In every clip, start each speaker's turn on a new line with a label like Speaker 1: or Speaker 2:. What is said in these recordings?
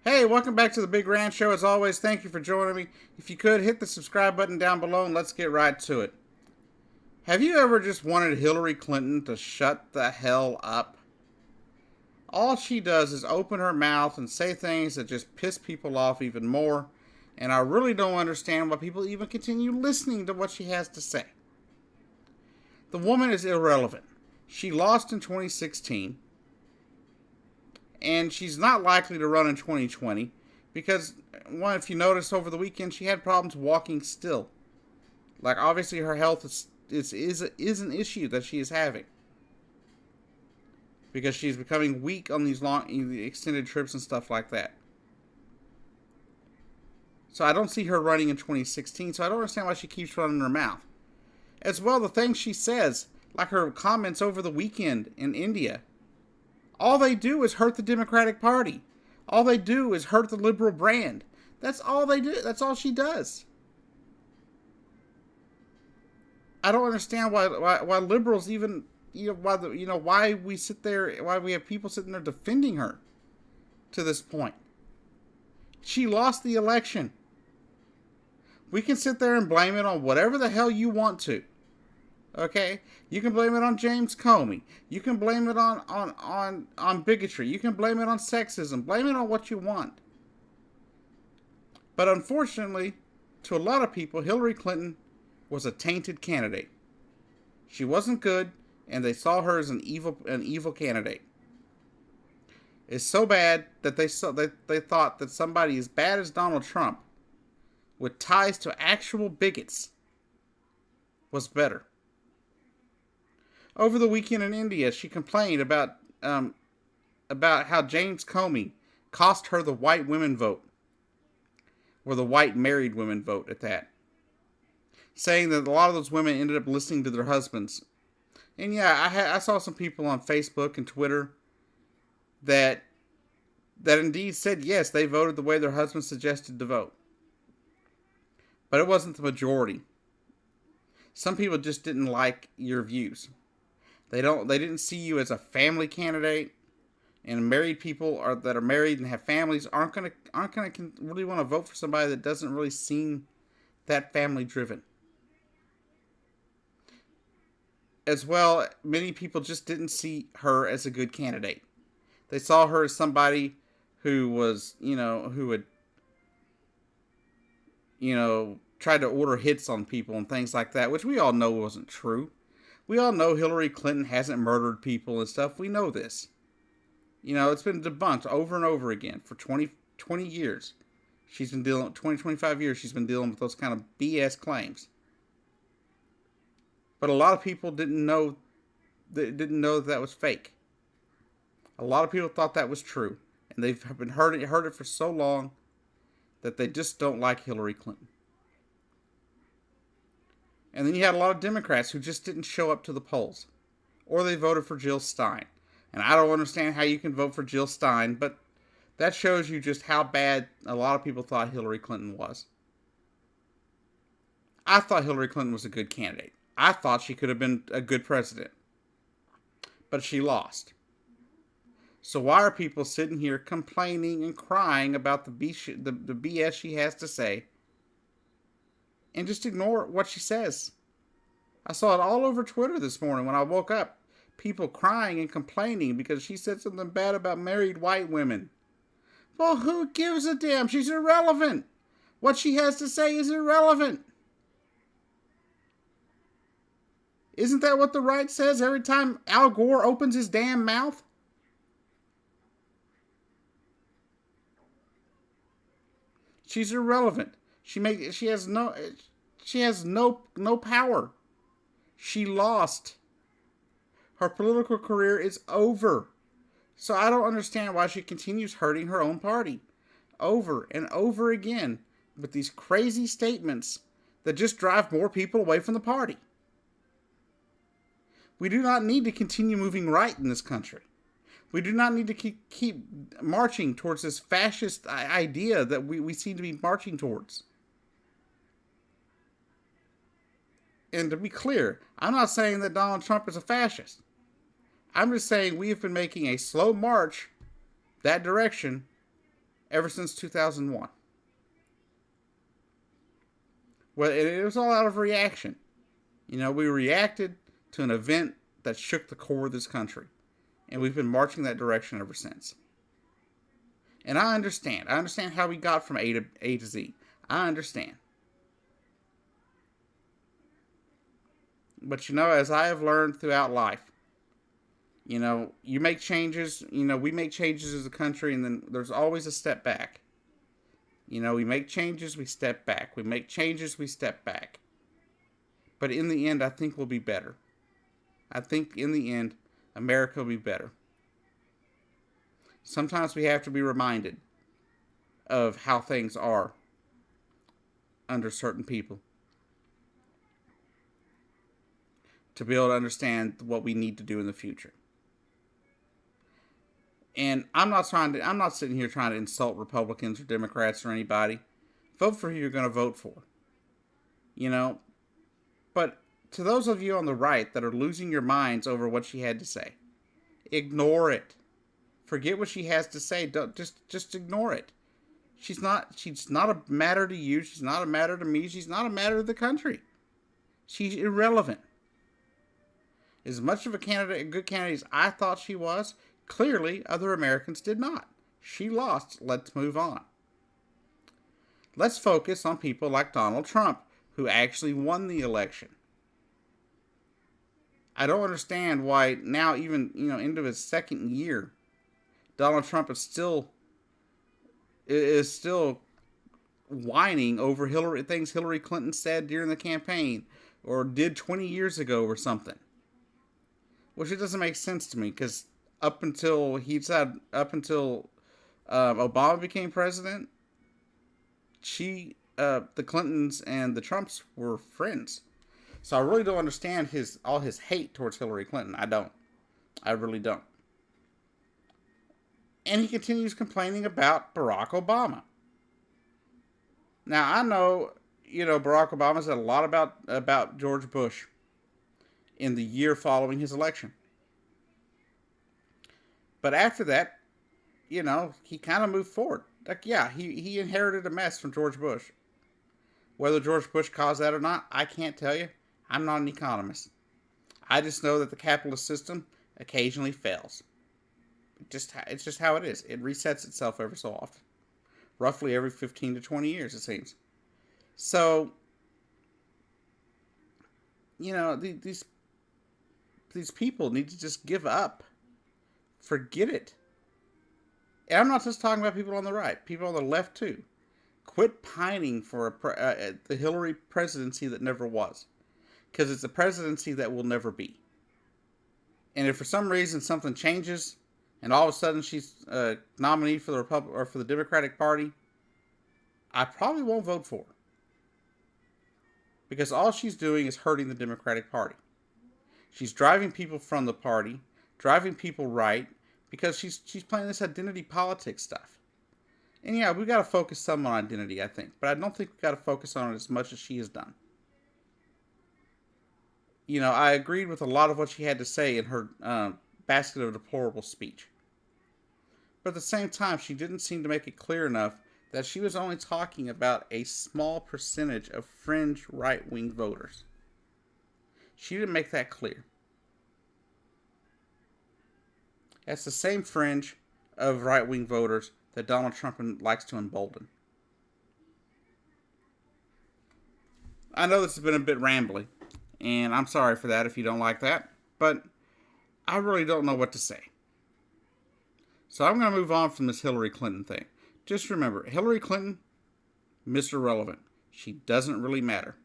Speaker 1: Hey, welcome back to the Big Rant Show. As always, thank you for joining me. If you could, hit the subscribe button down below and let's get right to it. Have you ever just wanted Hillary Clinton to shut the hell up? All she does is open her mouth and say things that just piss people off even more, and I really don't understand why people even continue listening to what she has to say. The woman is irrelevant. She lost in 2016. And she's not likely to run in 2020 because, one, if you noticed over the weekend, she had problems walking still. Like, obviously, her health is an issue that she is having because she's becoming weak on these long, extended trips and stuff like that. So I don't see her running in 2016. So I don't understand why she keeps running her mouth. As well, the things she says, like her comments over the weekend in India. All they do is hurt the Democratic Party. All they do is hurt the liberal brand. That's all they do. That's all she does. I don't understand why liberals even why we sit there, why we have people sitting there defending her to this point. She lost the election. We can sit there and blame it on whatever the hell you want to. Okay? You can blame it on James Comey. You can blame it on bigotry. You can blame it on sexism. Blame it on what you want. But unfortunately, to a lot of people, Hillary Clinton was a tainted candidate. She wasn't good, and they saw her as an evil candidate. It's so bad that they thought that somebody as bad as Donald Trump, with ties to actual bigots, was better. Over the weekend in India, she complained about how James Comey cost her the white women vote, or the white married women vote at that, saying that a lot of those women ended up listening to their husbands. And yeah, I saw some people on Facebook and Twitter that indeed said yes, they voted the way their husbands suggested to vote, but it wasn't the majority. Some people just didn't like your views. They didn't see you as a family candidate, and married people that are married and have families aren't gonna really want to vote for somebody that doesn't really seem that family driven. As well, many people just didn't see her as a good candidate. They saw her as somebody who was, who would, try to order hits on people and things like that, which we all know wasn't true. We all know Hillary Clinton hasn't murdered people and stuff. We know this. It's been debunked over and over again for 20 years. She's been 25 years, she's been dealing with those kind of BS claims. But a lot of people didn't know that was fake. A lot of people thought that was true. And they've been heard it for so long that they just don't like Hillary Clinton. And then you had a lot of Democrats who just didn't show up to the polls. Or they voted for Jill Stein. And I don't understand how you can vote for Jill Stein, but that shows you just how bad a lot of people thought Hillary Clinton was. I thought Hillary Clinton was a good candidate. I thought she could have been a good president. But she lost. So why are people sitting here complaining and crying about the BS she has to say and just ignore what she says? I saw it all over Twitter this morning when I woke up. People crying and complaining because she said something bad about married white women. Well, who gives a damn? She's irrelevant. What she has to say is irrelevant. Isn't that what the right says every time Al Gore opens his damn mouth? She's irrelevant. She has no power. She lost. Her political career is over. So I don't understand why she continues hurting her own party over and over again with these crazy statements that just drive more people away from the party. We do not need to continue moving right in this country. We do not need to keep marching towards this fascist idea that we seem to be marching towards. And to be clear, I'm not saying that Donald Trump is a fascist. I'm just saying we have been making a slow march that direction ever since 2001. Well, it was all out of reaction. We reacted to an event that shook the core of this country. And we've been marching that direction ever since. And I understand. I understand how we got from A to Z. I understand. But as I have learned throughout life, you make changes, we make changes as a country, and then there's always a step back. We make changes, we step back. We make changes, we step back. But in the end, I think we'll be better. I think in the end, America will be better. Sometimes we have to be reminded of how things are under certain people to be able to understand what we need to do in the future. And I'm not sitting here trying to insult Republicans or Democrats or anybody. Vote for who you're going to vote for. But to those of you on the right that are losing your minds over what she had to say, ignore it. Forget what she has to say. Don't just ignore it. She's not a matter to you. She's not a matter to me. She's not a matter to the country. She's irrelevant. As much of a good candidate as I thought she was, clearly other Americans did not. She lost. Let's move on. Let's focus on people like Donald Trump, who actually won the election. I don't understand why now, even into his second year, Donald Trump is still whining over things Hillary Clinton said during the campaign or did 20 years ago or something. Which it doesn't make sense to me, because up until Obama became president, the Clintons and the Trumps were friends. So I really don't understand all his hate towards Hillary Clinton. I don't. I really don't. And he continues complaining about Barack Obama. Now, I know, Barack Obama said a lot about George Bush in the year following his election. But after that, he kind of moved forward. He inherited a mess from George Bush. Whether George Bush caused that or not, I can't tell you. I'm not an economist. I just know that the capitalist system occasionally fails. It's just how it is. It resets itself every so often. Roughly every 15 to 20 years, it seems. So, these people need to just give up. Forget it. And I'm not just talking about people on the right. People on the left, too. Quit pining for the Hillary presidency that never was. Because it's a presidency that will never be. And if for some reason something changes, and all of a sudden she's nominee for the Republic or for the Democratic Party, I probably won't vote for her. Because all she's doing is hurting the Democratic Party. She's driving people from the party, driving people right, because she's playing this identity politics stuff. And yeah, we've got to focus some on identity, I think. But I don't think we've got to focus on it as much as she has done. I agreed with a lot of what she had to say in her basket of deplorable speech. But at the same time, she didn't seem to make it clear enough that she was only talking about a small percentage of fringe right-wing voters. She didn't make that clear. That's the same fringe of right-wing voters that Donald Trump likes to embolden. I know this has been a bit rambly, and I'm sorry for that if you don't like that, but I really don't know what to say. So I'm going to move on from this Hillary Clinton thing. Just remember, Hillary Clinton, Mr. Irrelevant. She doesn't really matter.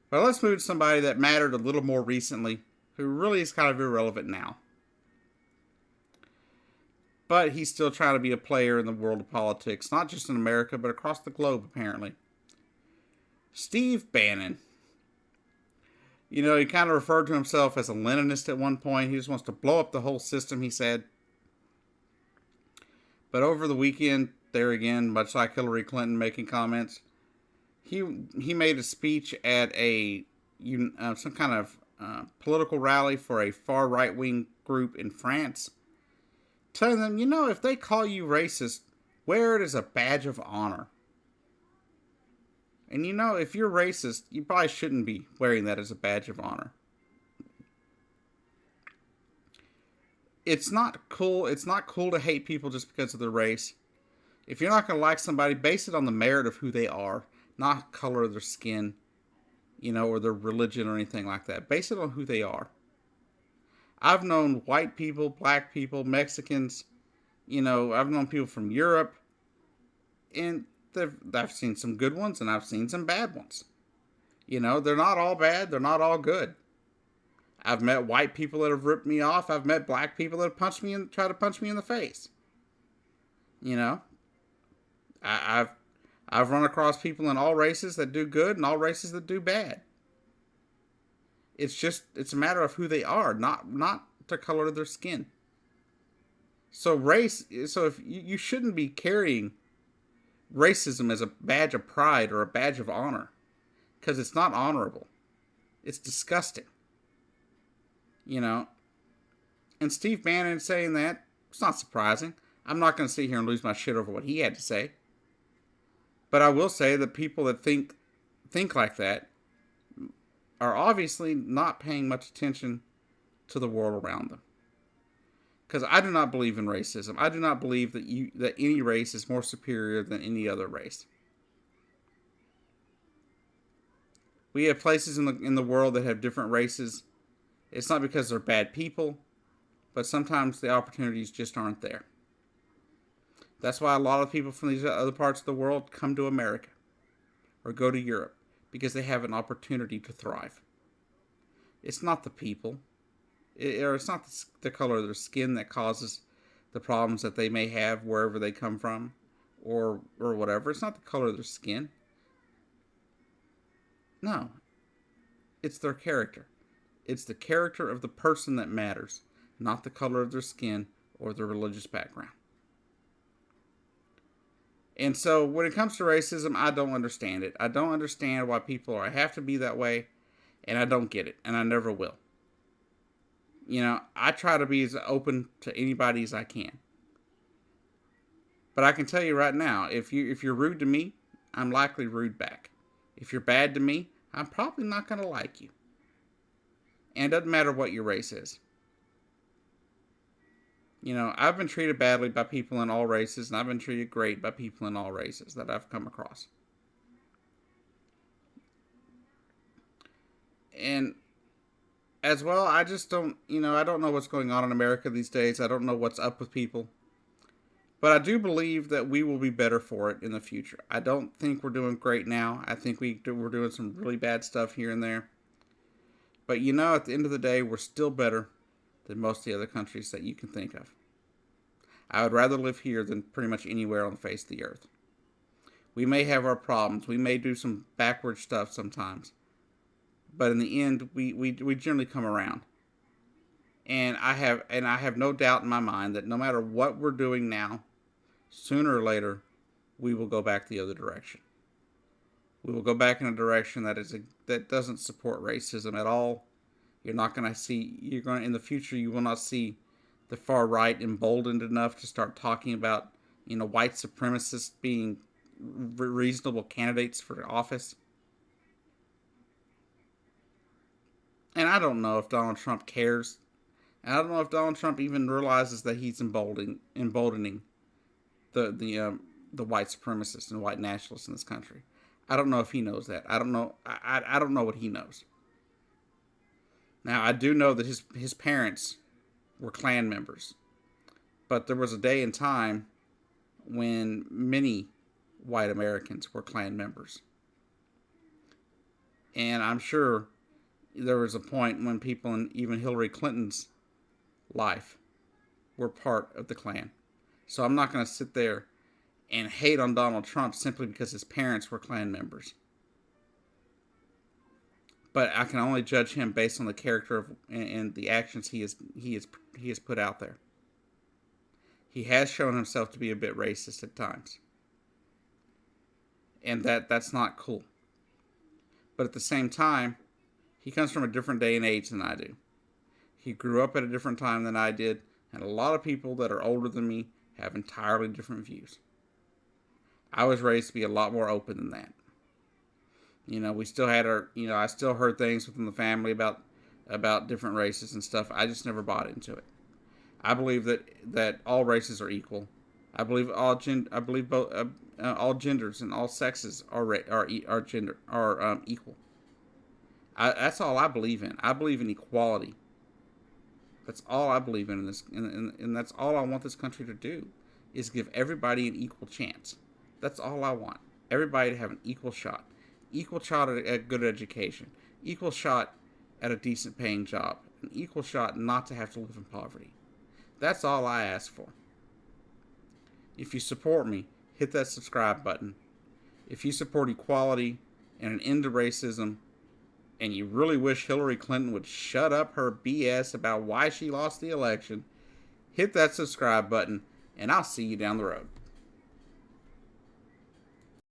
Speaker 1: But let's move to somebody that mattered a little more recently, who really is kind of irrelevant now. But he's still trying to be a player in the world of politics, not just in America, but across the globe, apparently. Steve Bannon. He kind of referred to himself as a Leninist at one point. He just wants to blow up the whole system, he said. But over the weekend, there again, much like Hillary Clinton making comments, he made a speech at some kind of political rally for a far right-wing group in France. telling them, if they call you racist, wear it as a badge of honor. And if you're racist, you probably shouldn't be wearing that as a badge of honor. It's not cool. It's not cool to hate people just because of their race. If you're not going to like somebody, base it on the merit of who they are, not color of their skin, or their religion or anything like that. Base it on who they are. I've known white people, black people, Mexicans, I've known people from Europe, and I've seen some good ones and I've seen some bad ones. They're not all bad, they're not all good. I've met white people that have ripped me off. I've met black people that have punched me and tried to punch me in the face. I've run across people in all races that do good and all races that do bad. It's a matter of who they are, not the color of their skin. So if you shouldn't be carrying racism as a badge of pride or a badge of honor, because it's not honorable. It's disgusting. And Steve Bannon saying that, it's not surprising. I'm not going to sit here and lose my shit over what he had to say. But I will say that people that think like that are obviously not paying much attention to the world around them. Because I do not believe in racism. I do not believe that any race is more superior than any other race. We have places in the world that have different races. It's not because they're bad people, but sometimes the opportunities just aren't there. That's why a lot of people from these other parts of the world come to America or go to Europe, because they have an opportunity to thrive. It's not the people, or it's not the color of their skin that causes the problems that they may have wherever they come from, or whatever. It's not the color of their skin. No, it's their character. It's the character of the person that matters, not the color of their skin or their religious background. And so when it comes to racism, I don't understand it. I don't understand why people have to be that way, and I don't get it, and I never will. I try to be as open to anybody as I can. But I can tell you right now, if you're rude to me, I'm likely rude back. If you're bad to me, I'm probably not going to like you. And it doesn't matter what your race is. I've been treated badly by people in all races, and I've been treated great by people in all races that I've come across. And as well, I just don't, I don't know what's going on in America these days. I don't know what's up with people. But I do believe that we will be better for it in the future. I don't think we're doing great now. I think we're doing some really bad stuff here and there. But at the end of the day, we're still better than most of the other countries that you can think of. I would rather live here than pretty much anywhere on the face of the earth. We may have our problems. We may do some backward stuff sometimes. But in the end, we generally come around. And I have no doubt in my mind that no matter what we're doing now, sooner or later, we will go back the other direction. We will go back in a direction that doesn't support racism at all. In the future, you will not see the far right emboldened enough to start talking about, white supremacists being reasonable candidates for office. And I don't know if Donald Trump cares. And I don't know if Donald Trump even realizes that he's emboldening the white supremacists and white nationalists in this country. I don't know if he knows that. I don't know. I don't know what he knows. Now, I do know that his parents were Klan members. But there was a day and time when many white Americans were Klan members. And I'm sure there was a point when people in even Hillary Clinton's life were part of the Klan. So I'm not going to sit there and hate on Donald Trump simply because his parents were Klan members. But I can only judge him based on the character and the actions he has put out there. He has shown himself to be a bit racist at times. And that's not cool. But at the same time, he comes from a different day and age than I do. He grew up at a different time than I did. And a lot of people that are older than me have entirely different views. I was raised to be a lot more open than that. We still had I still heard things within the family about different races and stuff. I just never bought into it. I believe that all races are equal. I believe both all genders and all sexes are equal. That's all I believe in. I believe in equality. That's all I believe in this, and that's all I want this country to do, is give everybody an equal chance. That's all I want. Everybody to have an equal shot at a good education, equal shot at a decent paying job, an equal shot not to have to live in poverty. That's all I ask for. If you support me, hit that subscribe button. If you support equality and an end to racism, and you really wish Hillary Clinton would shut up her BS about why she lost the election, hit that subscribe button, and I'll see you down the road.